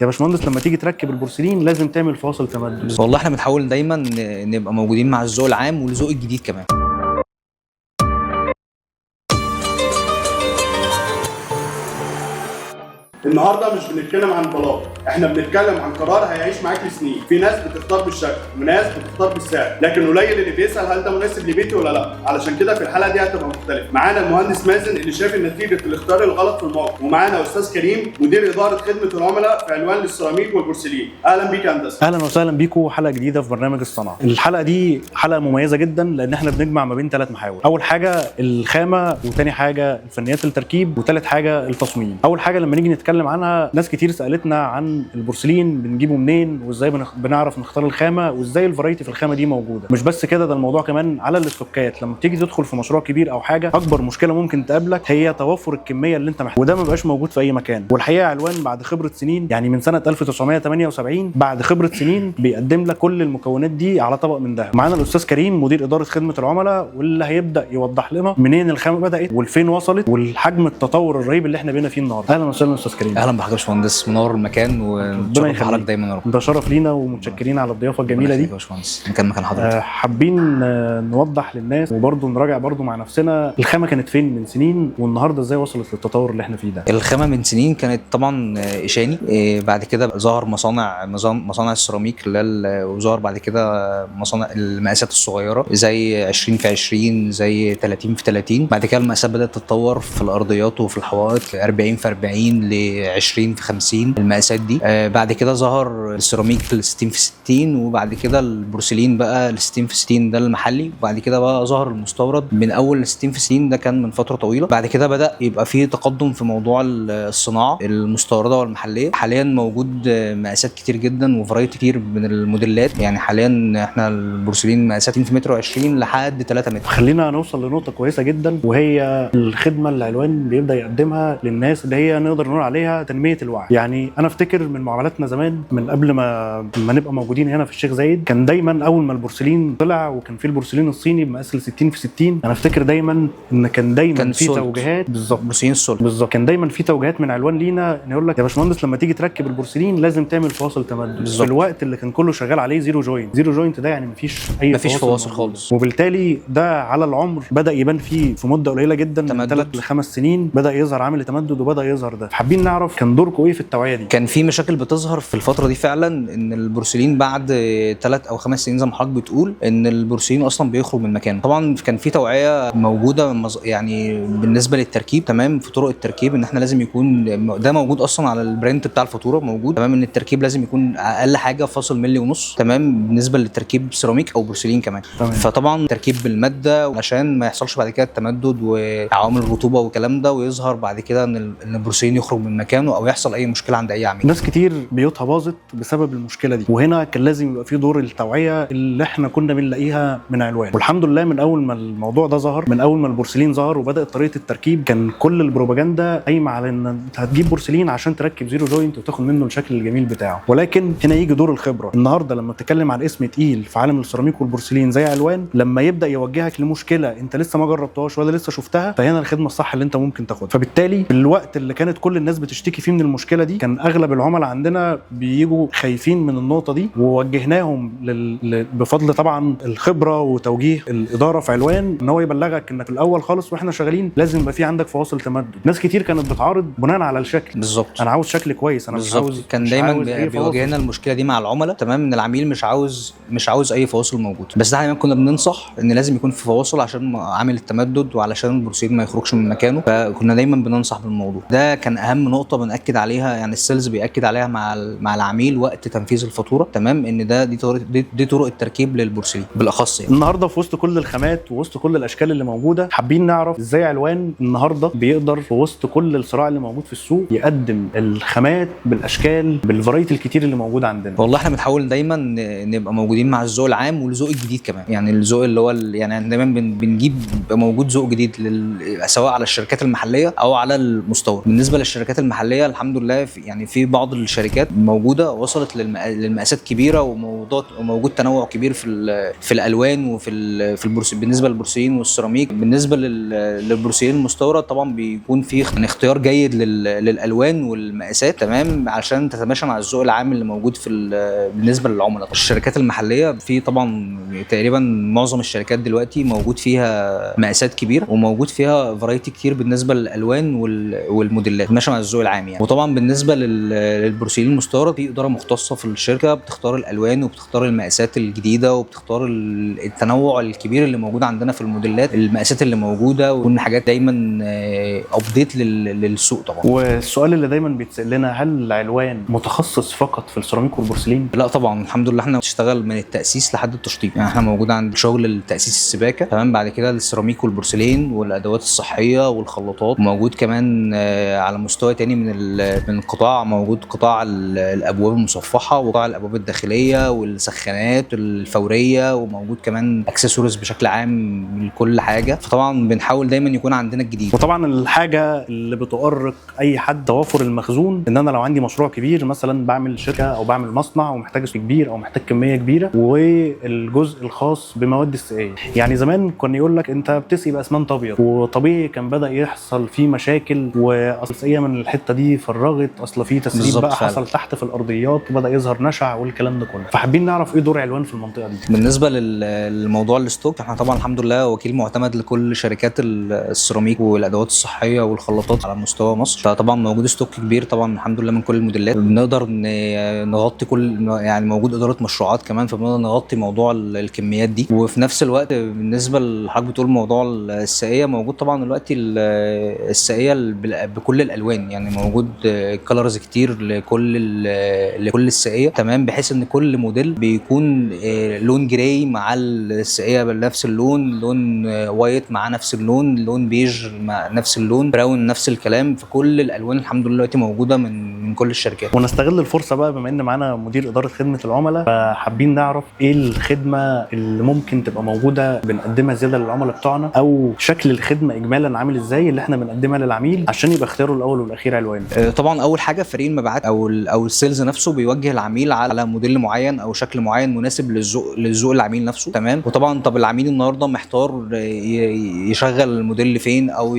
يا باشمهندس لما تيجي تركب البورسلين لازم تعمل فاصل تمدد. والله احنا بنحاول دايما نبقى موجودين مع الذوق العام والذوق الجديد كمان. النهارده مش بنتكلم عن بلاط، احنا بنتكلم عن قرار هيعيش معاك لسنين. في ناس بتختار بالشكل وناس بتختار بالسعر، لكن قليل اللي بيسال هل ده مناسب لبيتي ولا لا. علشان كده في الحلقه دي هتبقى مختلف. معانا المهندس مازن اللي شاف نتيجه الاختيار الغلط في الموقع، ومعانا استاذ كريم مدير اداره خدمه العملاء في عنوان للسيراميك والبورسلين. اهلا بيك يا هندسه. اهلا وسهلا بيكم، حلقه جديده في برنامج الصناعه. الحلقه دي حلقه مميزه جدا لان احنا بنجمع ما بين 3 محاور. اول حاجه الخامه، وثاني حاجه الفنيات التركيب، وثالث حاجه التصميم. اول حاجه لما نيجي نتكلم عنها، ناس كتير سالتنا عن البورسلين بنجيبه منين، وازاي بنعرف نختار الخامه، وازاي الفرايتي في الخامه دي موجوده. مش بس كده، ده الموضوع كمان على الاستوكات. لما بتيجي تدخل في مشروع كبير او حاجه، اكبر مشكله ممكن تقابلك هي توفر الكميه اللي انت محتاجها، وده ما بقاش موجود في اي مكان. والحقيقه علوان بعد خبره سنين، يعني من سنه 1978 بعد خبره سنين بيقدم لك كل المكونات دي على طبق من ذهب. معانا الاستاذ كريم مدير اداره خدمه العملاء، واللي هيبدا يوضح لنا منين الخامه بدات ولفين وصلت والحجم التطور الرهيب اللي احنا بينا فيه النهارده. اهلا وسهلا استاذ كريم. اهلا بحضرتك يا باشمهندس، منور المكان ونشرف بحضرتك دايما يا رب. ده شرف لينا ومتشكرين على الضيافه الجميله دي يا باشمهندس. مكان حضرتك. حابين نوضح للناس وبرضه نراجع برضه مع نفسنا الخامه كانت فين من سنين، والنهارده ازاي وصلت للتطور اللي احنا فيه ده. الخامه من سنين كانت طبعا اشاني، بعد كده ظهر مصانع السيراميك وظهر بعد كده مصانع المقاسات الصغيره زي 20 في 20 زي 30 في 30. بعد كده المقاسات بدات تتطور في الارضيات وفي الحوائط 40 في 40 ل 20 في 50 المقاسات دي. بعد كده ظهر السيراميك ل 60 في 60، وبعد كده البورسلين بقى ل 60 في 60 ده المحلي. وبعد كده بقى ظهر المستورد من اول 60 في 60 ده كان من فتره طويله. بعد كده بدا يبقى فيه تقدم في موضوع الصناعه المستورده والمحليه. حاليا موجود مقاسات كتير جدا وفرايتي كتير من الموديلات. يعني حاليا احنا البورسلين مقاسات في متر و20 لحد 3 متر. خلينا نوصل لنقطه كويسه جدا، وهي الخدمه اللي علوان بيبدا يقدمها للناس، اللي هي نقدر نقول عليها تنميه الوعي. يعني انا افتكر من معاملاتنا زمان، من قبل ما نبقى موجودين هنا في الشيخ زايد، كان دايما اول ما البورسلين طلع وكان في البورسلين الصيني بمقاس 60 في 60، انا افتكر دايما ان كان دايما في توجيهات. بالظبط، بورسلين السوليد بالظبط، كان دايما في توجيهات من علوان لينا ان يقول لك يا باشمهندس لما تيجي تركب البورسلين لازم تعمل فواصل تمدد. في الوقت اللي كان كله شغال عليه زيرو جوينت ده يعني مفيش فواصل خالص، وبالتالي ده على العمر بدا يبان فيه في مده قليله جدا، من 3 ل5 سنين بدا يظهر عامل التمدد وبدا يظهر ده. حابين نعرف كان دوركم ايه في التوعيه دي؟ كان في مشاكل بتظهر في الفتره دي فعلا، ان البورسلين بعد 3 أو 5 سنين زي ما حضرتك بتقول ان البورسلين اصلا بيخرج من مكانه. طبعا كان في توعيه موجوده يعني بالنسبه للتركيب، تمام، في طرق التركيب ان احنا لازم يكون ده موجود اصلا على البرنت بتاع الفاتوره موجود، تمام، ان التركيب لازم يكون اقل حاجه فاصل ملي ونص، تمام، بالنسبه للتركيب سيراميك او بورسلين كمان. تمام. فطبعا تركيب بالماده عشان ما يحصلش بعد كده التمدد وعوامل الرطوبه والكلام ده، ويظهر بعد كده ان البورسلين يخرج من مكانه او يحصل اي مشكله عند اي عميل. ناس كتير بيوتها باظت بسبب المشكله دي، وهنا كان لازم يبقى في دور التوعيه اللي احنا كنا بنلاقيها من علوان. والحمد لله من اول ما الموضوع ده ظهر، من اول ما البورسلين ظهر وبدات طريقه التركيب، كان كل البروباجندا قايمه على ان انت هتجيب بورسلين عشان تركب زيرو جوينت وتاخد منه الشكل الجميل بتاعه. ولكن هنا يجي دور الخبره. النهارده لما بتتكلم عن اسم تقيل في عالم السيراميك والبورسلين زي علوان، لما يبدا يوجهك لمشكله انت لسه ما جربتهاش ولا لسه شفتها، فهنا الخدمه الصح اللي انت ممكن تاخدها. فبالتالي في الوقت اللي كانت كل الناس بتشتكي فيه من المشكله دي، كان اغلب العملاء عندنا بييجوا خايفين من النقطه دي، ووجهناهم بفضل طبعا الخبره وتوجيه الاداره في علوان ان هو يبلغك انك الاول خالص واحنا شغالين لازم يبقى في عندك فواصل تمدد. ناس كتير كانت بتعارض بناء على الشكل. بالظبط، انا عاوز شكل كويس، انا بالزبط. مش عاوز. كان دايما بيواجهنا المشكله دي مع العملاء، تمام، ان العميل مش عاوز اي فواصل موجود. بس دايما كنا بننصح ان لازم يكون في فواصل عشان عامل التمدد وعلشان البورسلين ما يخرجش من مكانه. فكنا دايما بننصح بالموضوع ده. كان اهم نقطه بنأكد عليها، يعني السيلز بيأكد عليها مع العميل وقت تنفيذ الفاتوره، تمام، ان دي طرق التركيب للبورسلين بالاخص. يعني النهارده في وسط كل الخامات ووسط كل الاشكال اللي موجوده، حابين نعرف ازاي علوان النهارده بيقدر في وسط كل الصراع اللي موجود في السوق يقدم الخامات بالاشكال بالفرايتي الكتير اللي موجوده عندنا. والله احنا بنحاول دايما نبقى موجودين مع الذوق العام والذوق الجديد كمان. يعني الذوق اللي هو يعني دايما بنجيب موجود ذوق جديد سواء على الشركات المحليه او على المستورد. بالنسبه للشركات المحليه الحمد لله يعني في بعض بعض الشركات موجوده وصلت للمقاسات كبيره، وموجود تنوع كبير في الالوان وفي بالنسبه للبورسلين والسيراميك. بالنسبه للبورسلين المستورد طبعا بيكون في اختيار جيد للالوان والمقاسات، تمام، عشان تتماشى مع الذوق العام اللي موجود بالنسبه للعملاء. الشركات المحليه في طبعا تقريبا معظم الشركات دلوقتي موجود فيها مقاسات كبيره، وموجود فيها فرايتي كتير بالنسبه للالوان والموديلات ماشيه مع الذوق العام يعني. وطبعا بالنسبه للبورسلين المستورد في اداره مختصه في الشركه بتختار الالوان وبتختار المقاسات الجديده وبتختار التنوع الكبير اللي موجود عندنا في الموديلات، المقاسات اللي موجوده، وكل حاجات دايما ابديت للسوق طبعا. والسؤال اللي دايما بيتسال لنا، هل العلوان متخصص فقط في السيراميك والبورسلين؟ لا طبعا، الحمد لله احنا بنشتغل من التاسيس لحد التشطيب يعني. احنا موجود عند شغل التاسيس السباكه، تمام، بعد كده السيراميك والبورسلين والادوات الصحيه والخلاطات. موجود كمان على مستوى تاني من القطاع، موجود قطاع الابواب المصفحه وقطاع الابواب الداخليه والسخانات الفوريه، وموجود كمان اكسسوارز بشكل عام لكل حاجه. فطبعا بنحاول دايما يكون عندنا الجديد. وطبعا الحاجه اللي بتؤرق اي حد توافر المخزون، ان انا لو عندي مشروع كبير مثلا بعمل شركه او بعمل مصنع ومحتاج كبير او محتاج كميه كبيره، والجزء الخاص بمواد السقايه. يعني زمان كان يقول لك انت بتسقي باسمنت ابيض، وطبيعي كان بدا يحصل فيه مشاكل، واصل السقايه من الحته دي فرغت، اصل فيه تسريب بقى حصل تحت في الارضيات وبدا يظهر نشع والكلام ده كله. فحابين نعرف ايه دور علوان في المنطقه دي. بالنسبه للموضوع الستوك، احنا طبعا الحمد لله وكيل معتمد لكل شركات السيراميك والادوات الصحيه والخلاطات على مستوى مصر. فطبعا موجود ستوك كبير طبعا الحمد لله من كل الموديلات، بنقدر نغطي كل يعني. موجود اداره مشروعات كمان، فبنقدر نغطي موضوع الكميات دي. وفي نفس الوقت بالنسبه لحضرتك بتقول موضوع السقايه، موجود طبعا دلوقتي السقايه بكل الالوان يعني. موجود كلرز كتير لكل السقايه، تمام، بحيث ان كل موديل بيكون لون جراي مع السقايه بنفس اللون، لون وايت مع نفس اللون، لون بيج مع نفس اللون، براون نفس الكلام. فكل الالوان الحمد لله دلوقتي موجوده من كل الشركات. ونستغل الفرصه بقى بما ان معانا مدير اداره خدمه العملاء، فحابين نعرف ايه الخدمه اللي ممكن تبقى موجوده بنقدمها زياده للعملاء بتوعنا، او شكل الخدمه اجمالا عامل ازاي اللي احنا بنقدمها للعميل عشان يبقى اختياره الاول والاخير علوان. طبعا اول حاجه فريق المبيعات او السيلز نفسه بيوجه العميل على موديل معين او شكل معين مناسب للذوق العميل نفسه، تمام. وطبعا طب العميل النهارده محتار يشغل الموديل فين او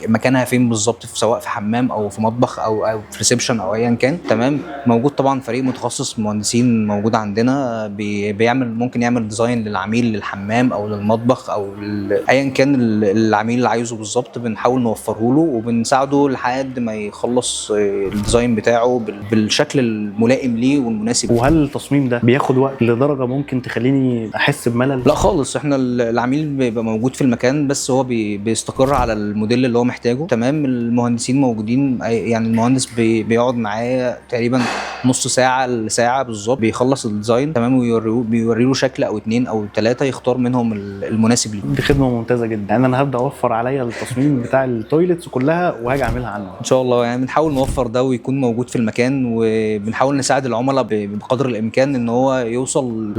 مكانها فين بالظبط، سواء في حمام او في مطبخ او في ريسبشن او ايا كان، تمام. موجود طبعا فريق متخصص مهندسين موجود عندنا ممكن يعمل ديزاين للعميل للحمام او للمطبخ او ايا كان العميل اللي عايزه بالظبط، بنحاول نوفره له وبنساعده لحد ما يخلص الديزاين بتاعه بالشكل الملائم ليه والمناسب. وهل التصميم ده بياخد وقت لدرجه ممكن تخليني احس بملل؟ لا خالص، احنا العميل بيبقى موجود في المكان، بس هو بيستقر على الموديل اللي هو محتاجه، تمام. المهندسين موجودين يعني. المهندس بيقعد معاه تقريبا نص ساعه لساعه بالظبط، بيخلص الديزاين، تمام، وبيوري له شكل او 2 أو 3 يختار منهم المناسب ليه. دي خدمه ممتازه جدا يعني. انا هبدا اوفر عليا التصميم بتاع التويلتس كلها وهاجي اعملها عنه ان شاء الله يعني. بنحاول نوفر ده ويكون موجود في المكان، وبنحاول نساعد العملاء بقدر الامكان ان هو يوصل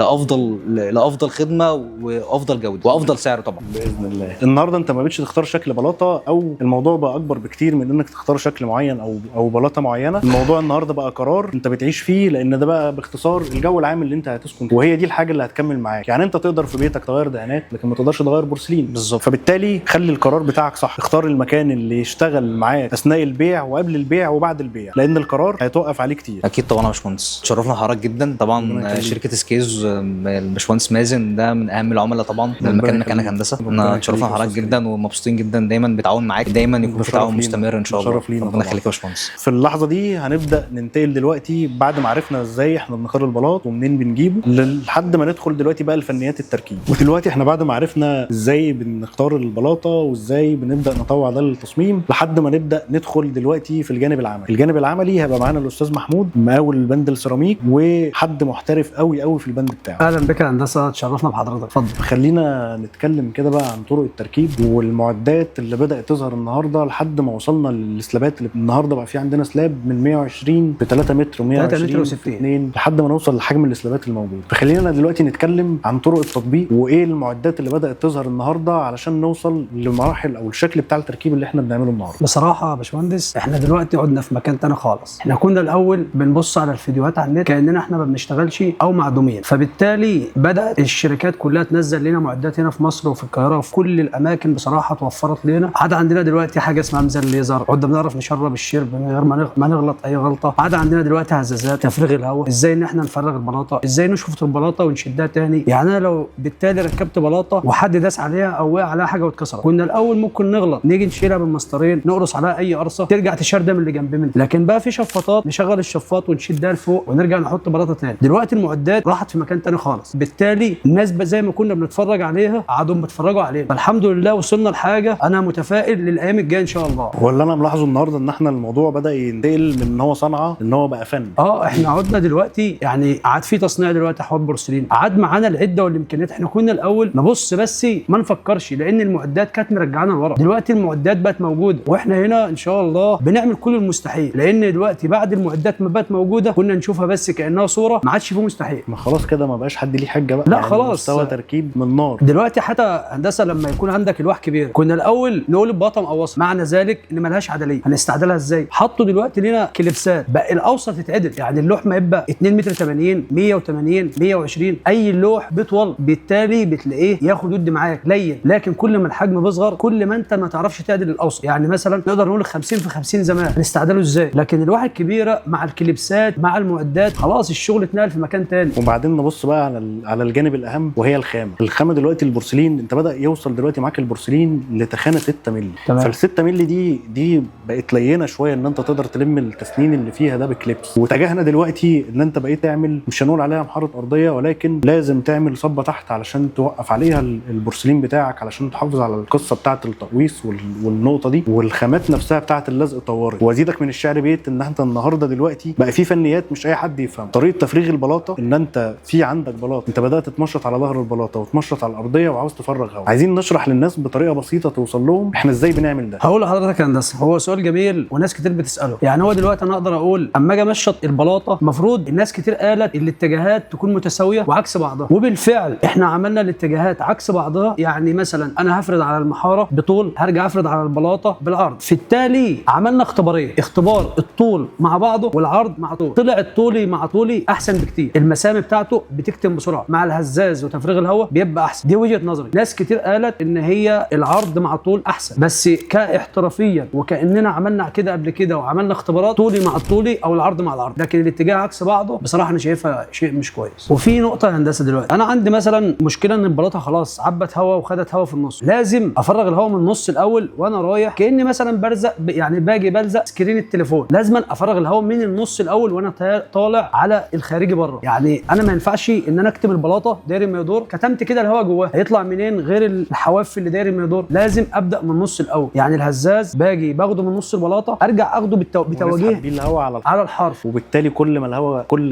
لافضل خدمه وافضل جوده وافضل سعر طبعا باذن الله. النهارده انت ما بقتش تختار شكل بلاطه، او الموضوع بقى اكبر بكتير من انك تختار شكل معين او بلاطه معينه. الموضوع النهارده بقى قرار انت بتعيش فيه، لان ده بقى باختصار الجو العام اللي انت هتسكن فيه، وهي دي الحاجه اللي هتكمل معاك. يعني انت تقدر في بيتك تغير دهانات، لكن ما تقدرش تغير بورسلين بالظبط. فبالتالي خلي القرار بتاعك صح، اختار المكان اللي يشتغل معاك اثناء البيع وقبل البيع وبعد البيع، لان القرار هيتوقف عليه كتير. اكيد طبعا يا باشمهندس، تشرفنا حضرتك جدا طبعا. شركه سكيز الباشمهندس مازن ده من اهم العملاء طبعا. المكان مكانك هندسه. احنا تشرفنا حضرتك جدا ومبسوطين جدا دايما بالتعاون معاك، دايما يكون في تعاون مستمر ان شاء الله. ربنا يخليك يا باشمهندس. في اللحظه دي هنبدا ننتقل دلوقتي بعد ما عرفنا ازاي احنا بنختار البلاط ومنين بنجيبه، لحد ما ندخل دلوقتي بقى لفنيات التركيب. ودلوقتي احنا بعد ما عرفنا ازاي بنختار البلاطه وازاي بنبدا نطوع ده للتصميم، لحد ما نبدا ندخل دلوقتي في الجانب العملي. الجانب العملي هيبقى معانا الاستاذ محمود مقاول البند السيراميك، وحد محترف قوي قوي في البند بتاعه. اهلا بك يا هندسه، تشرفنا بحضرتك. اتفضل. خلينا نتكلم كده بقى عن طرق التركيب والمعدات اللي بدات تظهر النهارده، لحد ما وصلنا للسلابات اللي النهارده بقى في عندنا سلاب من 120 ب 3 متر 120 3 متر و60 2 لحد ما نوصل لحجم الاسلابات الموجود. فخلينا دلوقتي نتكلم عن طرق التطبيق وايه المعدات اللي بدات تظهر النهارده علشان نوصل لمراحل او الشكل بتاع التركيب اللي احنا بنعمله النهارده. بصراحه يا باشمهندس احنا دلوقتي قعدنا في مكان تاني خالص. احنا كنا الاول بنبص على الفيديوهات على النت كاننا احنا ما بنشتغلش او معدومين، فبالتالي بدات الشركات كلها تنزل لنا معدات هنا في مصر وفي القاهره وفي كل الاماكن بصراحه توفرت لنا. عاد عندنا دلوقتي حاجه اسمها ميزان ليزر، قعدنا بنعرف نشرب الشرب من غير ما نغلط اي غلطه. عاد عندنا دلوقتي هزازات تفريغ الهواء، ازاي ان احنا نفرغ البلاطه، ازاي نشفط البلاطه ونشدها تاني. يعني انا لو بالتالي ركبت بلاطه وحد داس عليها او وقع عليها حاجه واتكسرت، كنا الاول ممكن نغلط نيجي نشيلها بالمسطرين نقرص عليها اي قرصه ترجع تشردم اللي جنب منها، لكن بقى في شفاطات نشغل الشفاط ونشدها لفوق ونرجع نحط بلاطه تاني. دلوقتي المعدات راحت في مكان تاني خالص، بالتالي الناس زي ما كنا بنتفرج عليها قعدوا بيتفرجوا علينا. فالحمد لله وصلنا لحاجه انا متفائل للايام الجايه ان شاء الله. واللي انا ملاحظه النهارده ان احنا الموضوع بدا ينتقل من ان هو صنعه ان هو بقى فن. احنا عدنا دلوقتي يعني عاد في تصنيع دلوقتي حوض بورسلين، عاد معانا العده والامكانيات. احنا كنا الاول نبص بس ما نفكرش لان المعدات كانت مرجعانا لورا، دلوقتي المعدات بقت موجوده واحنا هنا ان شاء الله بنعمل كل المستحيل، لان دلوقتي بعد المعدات ما بقت موجوده كنا نشوفها بس كانها صوره، ما عادش فيه مستحيل. ما خلاص كده ما بقاش حد ليه حاجه بقى، لا يعني خلاص مستوى تركيب من نار. دلوقتي حتى هندسه لما يكون عندك الواح كبير كنا الاول نقول البلاطه مقوصه، معنى ذلك ان مالهاش عدليه، هنستعدلها ازاي؟ حطوا دلوقتي لنا كليبسات بقى الاوسط يتعدل، يعني اللوح ما يبقى 2 متر 80 180 120 اي اللوح بيطول، بالتالي بتلاقيه ياخد ود معاك لين، لكن كل ما الحجم بيصغر كل ما انت ما تعرفش تعدل الاوسط. يعني مثلا نقدر نقول 50 في 50 زمان هنستعدله ازاي؟ لكن الواح الكبيره مع الكليبسات مع المعدات خلاص الشغل اتنقل في مكان تاني. وبعدين نبص بقى على الجانب الاهم وهي الخامه دلوقتي البورسلين، انت بدا يوصل دلوقتي معاك البورسلين لتخانه 6 مللي، فال 6 مللي دي بقت لينه شويه ان انت تقدر تلم التسنين اللي فيها ده بكليبس. واتجهنا دلوقتي ان انت بقيت تعمل مش هنقول عليها محاره ارضيه ولكن لازم تعمل صبه تحت علشان توقف عليها البورسلين بتاعك علشان تحافظ على القصه بتاعه التقويس والنقطه دي، والخامات نفسها بتاعه اللزق طورت. وازيدك من الشعر بيت ان انت النهارده دلوقتي بقى في فنيات مش اي حد يفهم. طريقه تفريغ البلاطه ان انت في عندك بلاطه انت بدات تمشط على ظهر البلاطه وتمشط على الارضيه وعاوز تفرغ هواء، عايزين نشرح للناس بطريقه بسيطه توصل لهم احنا ازاي بنعمل ده. هقول لحضرتك يا هندسه هو سؤال جميل وناس كتير بتساله. يعني هو دلوقتي انا اقدر اقول اما اجي امشط البلاطه المفروض الناس كتير قالت الاتجاهات تكون متساويه وعكس بعضها، وبالفعل احنا عملنا الاتجاهات عكس بعضها. يعني مثلا انا هفرد على المحاره بطول هرجع افرد على البلاطه بالعرض، في التالي عملنا اختبارين، اختبار الطول مع بعضه والعرض مع طول، طلع الطولي مع طولي احسن بكتير، المسام بتاعته بتكتم بسرعه مع الهزاز وتفريغ الهواء بيبقى احسن. دي وجهه نظري. ناس كتير قالت ان هي العرض مع طول احسن، بس كاحترافيا وكاننا عملنا كده قبل كده وعملنا اختبارات طولي مع الطولي او العرض مع العرض، لكن الاتجاه عكس بعضه بصراحه انا شايفها شيء مش كويس. وفي نقطه يا هندسه دلوقتي انا عندي مثلا مشكله ان البلاطه خلاص عبت هواء وخدت هواء في النص، لازم افرغ الهواء من النص الاول وانا رايح كاني مثلا برزق يعني باجي بلزق سكرين التليفون، لازم افرغ الهواء من النص الاول وانا طالع على الخارجي بره. يعني انا ما ينفعش ان انا اكتم البلاطه داير ما يدور كتمت كده الهواء جواه هيطلع منين غير الحواف اللي داير ما يدور، لازم ابدا من النص الاول. يعني الهزاز باجي باخده من نص البلاطه ارجع اخده بتوجيه الهواء على الحرف، وبالتالي كل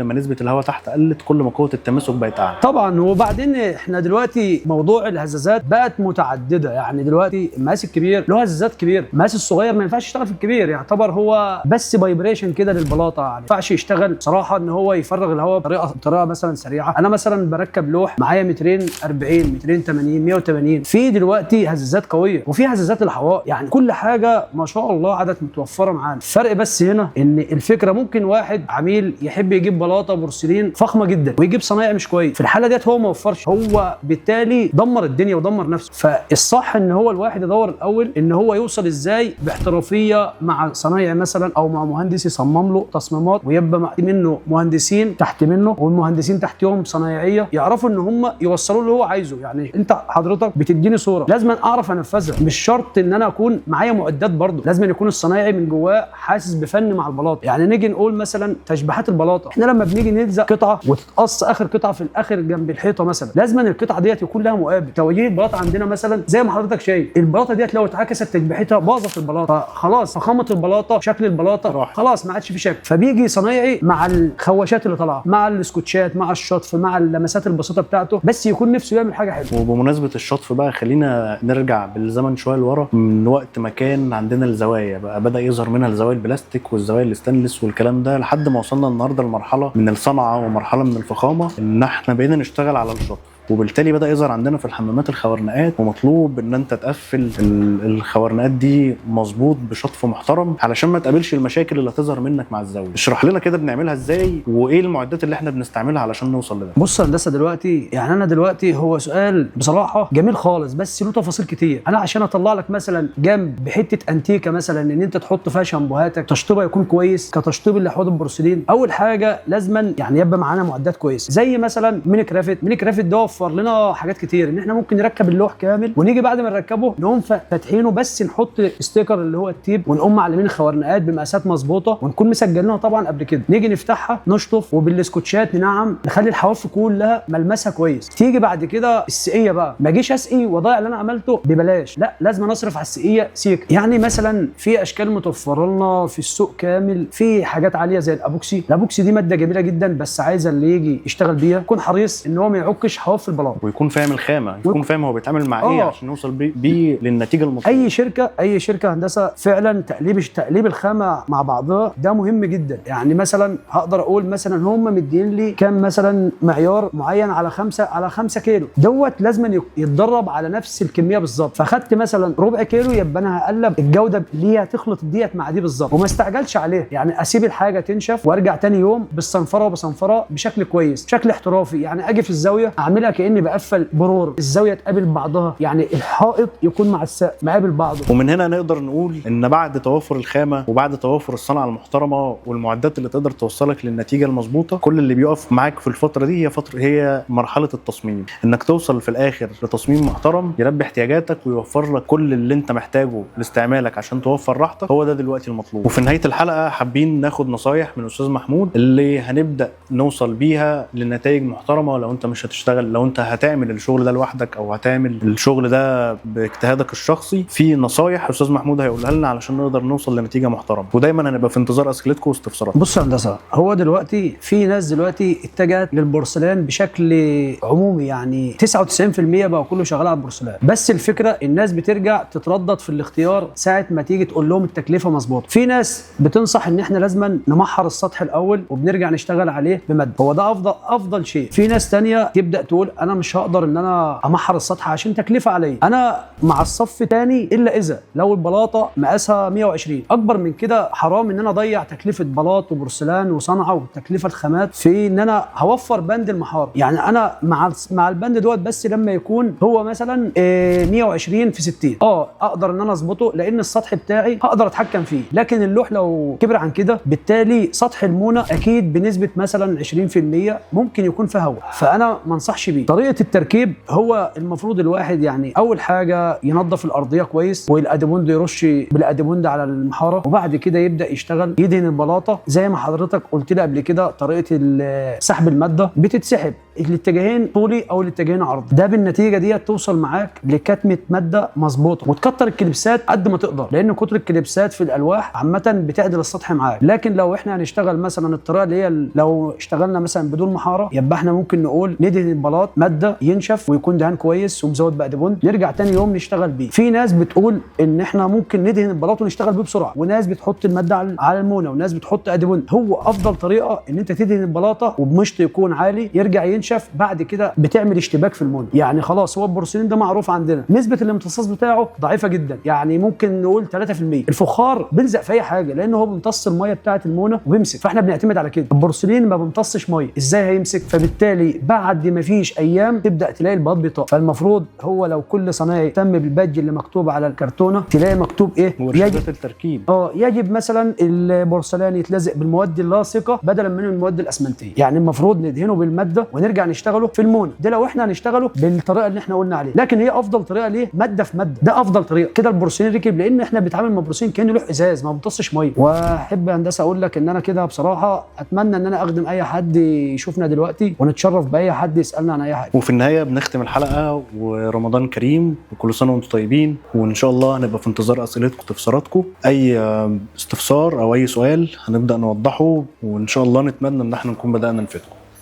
ما نسبه الهواء تحت قلت كل ما قوه التماسك بقت اعلى طبعا. وبعدين احنا دلوقتي موضوع الهزازات بقت متعدده، يعني دلوقتي المقاس الكبير له هزازات كبير، المقاس الصغير ما ينفعش يشتغل في الكبير، يعتبر هو بس فايبريشن كده للبلاطه، يعني ما ينفعش يشتغل بصراحه ان هو يفرغ الهواء بطريقه مثلا سريعه. انا مثلا بركب لوح معايا 240 280 180، في دلوقتي هزازات قويه وفي هزازات الهواء، يعني كل حاجه ما شاء الله عادت متوفره معانا. الفرق بس هنا ان الفكره ممكن واحد عميل يحب يجيب بلاطه بورسلين فخمه جدا ويجيب صنايعي مش كويس، في الحاله ديت هو ما وفرش، هو بالتالي دمر الدنيا ودمر نفسه. فالصح ان هو الواحد يدور الاول ان هو يوصل ازاي باحترافيه مع صنايعي مثلا او مع مهندس يصمم له تصميمات ويبقى منه مهندسين تحت منه والمهندسين تحتهم صنايعيه يعرفوا ان هم يوصلوا اللي هو عايزه. يعني انت حضرتك بتديني صوره لازم اعرف انفذها، مش شرط ان انا اكون معايا معدات، برضه لازم يكون الصنايعي من جواه حاسس بفن مع البلاطه. يعني نيجي نقول مثلا تشبيهات البلاطه، احنا لما بنيجي نلزق قطعه وتتقص اخر قطعه في الاخر جنب الحيطه مثلا، لازم القطعه ديت يكون لها مقابل. توجيه البلاطه عندنا مثلا زي ما حضرتك شايف البلاطه ديت لو اتعكست تشبيحتها باظت البلاطه، فخلاص فخامه البلاطه شكل البلاطه خلاص ما عادش في شكل. فبيجي صنايعي مع الخواشات اللي طالعه مع السكوتشات مع الشطف مع اللمسات البسيطه بتاعته، بس يكون نفسه يعمل حاجه حلوه. وبمناسبه الشطف بقى خلينا نرجع بالزمن شويه لورا، من وقت ما كان عندنا الزوايا بقى بدا يظهر منها الزوايا البلاستيك والزوايا الستانلس والكلام ده لحد ما وصلنا النهارده لمرحله من الصنعه ومرحله من الفخامه ان احنا بقينا نشتغل على الشط، وبالتالي بدا يظهر عندنا في الحمامات الخوارنقات، ومطلوب ان انت تقفل الخوارنقات دي مظبوط بشطف محترم علشان ما تقابلش المشاكل اللي هتظهر منك مع الزاويه. اشرح لنا كده بنعملها ازاي وايه المعدات اللي احنا بنستعملها علشان نوصل لده. بص يا هندسه، دلوقتي يعني انا دلوقتي هو سؤال بصراحه جميل خالص بس له تفاصيل كتير. انا عشان اطلع لك مثلا جنب بحته انتيكه مثلا ان انت تحط فيها شامبوهاتك تشطيبها يكون كويس كتشطيب الاحواض البورسلين، اول حاجه لازما يعني يبقى معانا معدات كويسه زي مثلا ميني كرافت ده وفر لنا حاجات كتير، ان احنا ممكن نركب اللوح كامل ونيجي بعد ما نركبه نقوم فاتحينه بس نحط ستيكر اللي هو التيب ونقوم معلمين الخوارنقات بمقاسات مظبوطه ونكون مسجلينها طبعا قبل كده، نيجي نفتحها نشطف وبالسكوتشات ننعم نخلي الحواف كلها ملمسها كويس. تيجي بعد كده السقيه بقى، ما اجيش اسقي واضيع اللي انا عملته ببلاش، لا لازم اصرف على السقيه سيك. يعني مثلا في اشكال متوفره لنا في السوق كامل، في حاجات عاليه زي الابوكسي دي ماده جميله جدا بس عايزه اللي يجي يشتغل بيها يكون حريص ان هو ما يعكش حواف البلاط ويكون فاهم الخامه، يكون فاهم هو بيتعامل مع ايه عشان يوصل بيه للنتيجه المطلوبه. اي شركه هندسه فعلا تقليب الخامه مع بعضها ده مهم جدا. يعني مثلا هقدر اقول مثلا هم مدين لي كام مثلا معيار معين على 5 كيلو دوت لازم يتدرب على نفس الكميه بالظبط، فاخدت مثلا ربع كيلو يبقى انا هقلب الجوده اللي هي تخلط ديت مع دي بالظبط وما استعجلش عليه. يعني اسيب الحاجه تنشف وارجع تاني يوم بالصنفره بشكل كويس بشكل احترافي. يعني اجي في الزاويه اعملها كاني بقفل برور، الزاويه تقابل بعضها، يعني الحائط يكون مع السقف مقابل بعضه. ومن هنا نقدر نقول ان بعد توافر الخامه وبعد توافر الصنعه المحترمه والمعدات اللي تقدر توصلك للنتيجه المظبوطه، كل اللي بيقف معاك في الفتره دي هي مرحله التصميم، انك توصل في الاخر لتصميم محترم يلبي احتياجاتك ويوفر لك كل اللي انت محتاجه لاستعمالك عشان توفر راحتك. هو ده دلوقتي المطلوب. وفي نهايه الحلقه حابين ناخد نصايح من استاذ محمود اللي هنبدا نوصل بيها لنتائج محترمه. لو انت مش هتشتغل، لو انت هتعمل الشغل ده لوحدك او هتعمل الشغل ده باجتهادك الشخصي، في نصايح استاذ محمود هيقولها لنا علشان نقدر نوصل لنتيجه محترمه. ودايما هنبقى في انتظار اسئلتكم واستفساراتكم. بص يا هندسه، هو دلوقتي في ناس دلوقتي اتجهت للبورسلان بشكل عمومي، يعني 99% بقى كله شغال على البورسلان، بس الفكره الناس بترجع تتردد في الاختيار ساعه ما تيجي تقول لهم التكلفه مظبوطه. في ناس بتنصح ان احنا لازما نمحر السطح الاول وبنرجع نشتغل عليه بمد، هو ده افضل شيء. في ناس تانية تبدا تقول انا مش هقدر ان انا امحر السطح عشان تكلفه عليا، انا مع الصف تاني الا اذا لو البلاطه مقاسها 120 اكبر من كده حرام ان انا اضيع تكلفه بلاط وبورسلان وصنعه وتكلفه الخامات في ان انا هوفر بند المحاره. يعني انا مع البند دوت بس لما يكون هو مثلا 120 في 60 اقدر ان انا اظبطه لان السطح بتاعي هقدر اتحكم فيه. لكن اللوح لو كبر عن كده بالتالي سطح المونه اكيد بنسبه مثلا 20% ممكن يكون فيه هواء، فانا ما انصحش بيه. طريقه التركيب هو المفروض الواحد يعني اول حاجه ينظف الارضيه كويس والاديبوند يرش بالاديبوند على المحاره، وبعد كده يبدا يشتغل يدهن البلاطه زي ما حضرتك قلت لي قبل كده. طريقه سحب الماده بتتسحب الاتجاهين طولي او الاتجاهين عرضي، ده بالنتيجه دي توصل معاك لكتمه ماده مظبوطه. وتكتر الكليبسات قد ما تقدر لان كتر الكليبسات في الالواح عامه بتعدل السطح معاك. لكن لو احنا هنشتغل مثلا الطريقه اللي هي لو اشتغلنا مثلا بدون محاره يبقى احنا ممكن نقول ندهن البلاط ماده ينشف ويكون دهان كويس ومزود باديبوند، نرجع تاني يوم نشتغل بيه. في ناس بتقول ان احنا ممكن ندهن البلاط ونشتغل بيه بسرعه، وناس بتحط الماده على المونه، وناس بتحط اديبوند. هو افضل طريقه ان انت تدهن البلاطه وبمشط يكون عالي يرجع ينشف، بعد كده بتعمل اشتباك في المونه. يعني خلاص هو البورسلين ده معروف عندنا نسبه الامتصاص بتاعه ضعيفه جدا، يعني ممكن نقول 3%. الفخار بيلزق في اي حاجه لانه هو بيمتص الميه بتاعه المونه وبيمسك، فاحنا بنعتمد على كده. البورسلين ما بيمتصش ميه، ازاي هيمسك؟ فبالتالي بعد ما فيش ايام تبدا تلاقي البلاط بيطق. فالمفروض هو لو كل صنايعي اهتم بالبادج اللي مكتوب على الكرتونه تلاقي مكتوب ايه؟ ورشات التركيب. يجب مثلا البورسلان يتلزق بالمواد اللاصقه بدلا من المواد الاسمنتيه. يعني المفروض ندهنه بالماده ونرجع نشتغله في المونه، ده لو احنا هنشتغله بالطريقه اللي احنا قلنا عليها. لكن هي افضل طريقه ليه؟ ماده في ماده، ده افضل طريقه. كده البورسلين ركب لان احنا بنتعامل مع بورسلين كانه لوح ازاز ما بيمتصش ميه. واحب هندسه اقول لك ان انا كده بصراحه اتمنى ان انا اخدم اي حد يشوفنا دلوقتي ونتشرف باي حد يسالنا عن اي حاجه. وفي النهايه بنختم الحلقه ورمضان كريم وكل سنه وانتم طيبين، وان شاء الله هنبقى في انتظار اسئلتكم واستفساراتكم. اي استفسار او اي سؤال هنبدا نوضحه، وان شاء الله نتمنى ان احنا نكون بدانا نفيدكم.